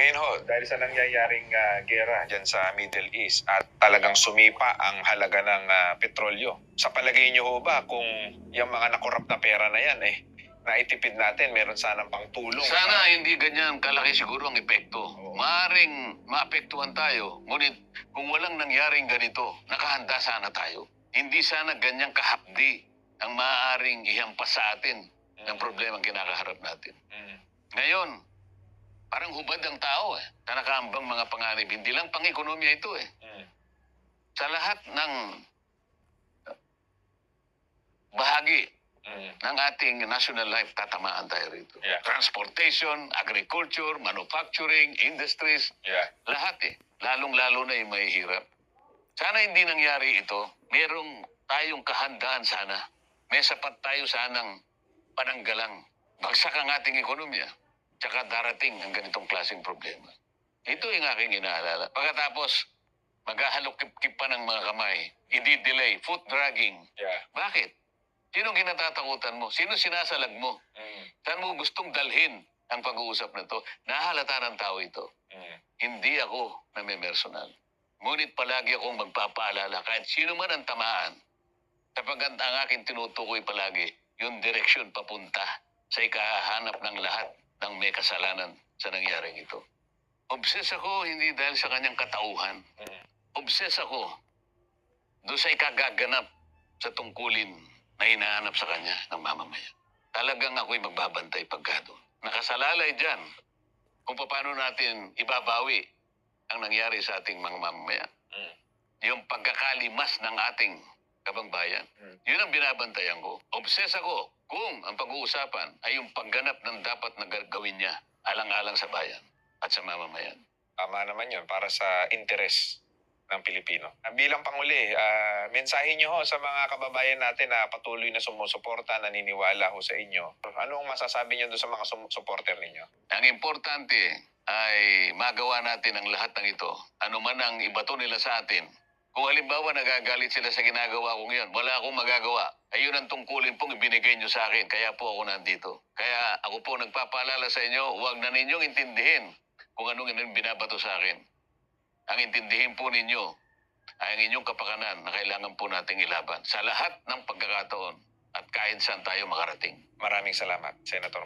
Ngayon ho, dahil sa nangyayaring gera dyan sa Middle East at talagang sumipa ang halaga ng petrolyo, sa palagay niyo ho ba kung yung mga nakorap na pera na yan naitipid natin, meron sanang pangtulong? Sana hindi ganyan kalaki siguro ang epekto. Maaring maapektuhan tayo, ngunit kung walang nangyaring ganito, nakahanda sana tayo. Hindi sana ganyang kahapdi ang maaaring ihampas sa atin ng problemang kinakaharap natin. Ngayon, parang hubad ang tao na nakaambang mga panganib. Hindi lang pang-ekonomiya ito Sa lahat ng bahagi ng ating national life, tatamaan tayo rito. Yeah. Transportation, agriculture, manufacturing, industries, lahat Lalong-lalo na yung mahihirap. Sana hindi nangyari ito. Merong tayong kahandaan sana. May sapat tayo sanang pananggalang. Bagsak ang ating ekonomiya. Tsaka darating ang ganitong klaseng problema. Ito yung aking inaalala. Pagkatapos, maghahalok-kip pa ng mga kamay. I-delay, foot dragging. Yeah. Bakit? Sinong kinatatakutan mo? Sino sinasalag mo? Saan mo gustong dalhin ang pag-uusap na ito? Nahalata ng tao ito. Hindi ako namimersonal. Ngunit palagi akong magpapaalala kahit sino man ang tamaan. Sapagkat ang aking tinutukoy palagi, yung direksyon papunta sa ikahanap ng lahat ng may kasalanan sa nangyaring ito. Obses ako hindi dahil sa kanyang katauhan. Obses ako doon sa ikagaganap sa tungkulin na hinahanap sa kanya ng mamamayan. Talagang ako'y magbabantay pagka doon. Nakasalalay dyan kung paano natin ibabawi ang nangyari sa ating mga mamamayan. Yung pagkakalimas ng ating kabangbayan. Yun ang binabantayan ko. Obses ako kung ang pag-uusapan ay yung pagganap ng dapat na gawin niya alang-alang sa bayan at sa mamamayan. Tama naman yun para sa interes ng Pilipino. Bilang Panguli, mensahe niyo ho sa mga kababayan natin na patuloy na sumusuporta, naniniwala ho sa inyo. Anong masasabi niyo doon sa mga supporter ninyo? Ang importante ay magawa natin ang lahat ng ito. Ano man ang ibato nila sa atin. Kung halimbawa nagagalit sila sa ginagawa kong yun, wala akong magagawa. Ayun ang tungkulin pong ibinigay nyo sa akin, kaya po ako nandito. Kaya ako po nagpapaalala sa inyo, huwag na ninyong intindihin kung anong binabato sa akin. Ang intindihin po ninyo ay ang inyong kapakanan na kailangan po nating ilaban sa lahat ng pagkakataon at kahit saan tayo makarating. Maraming salamat, Senator.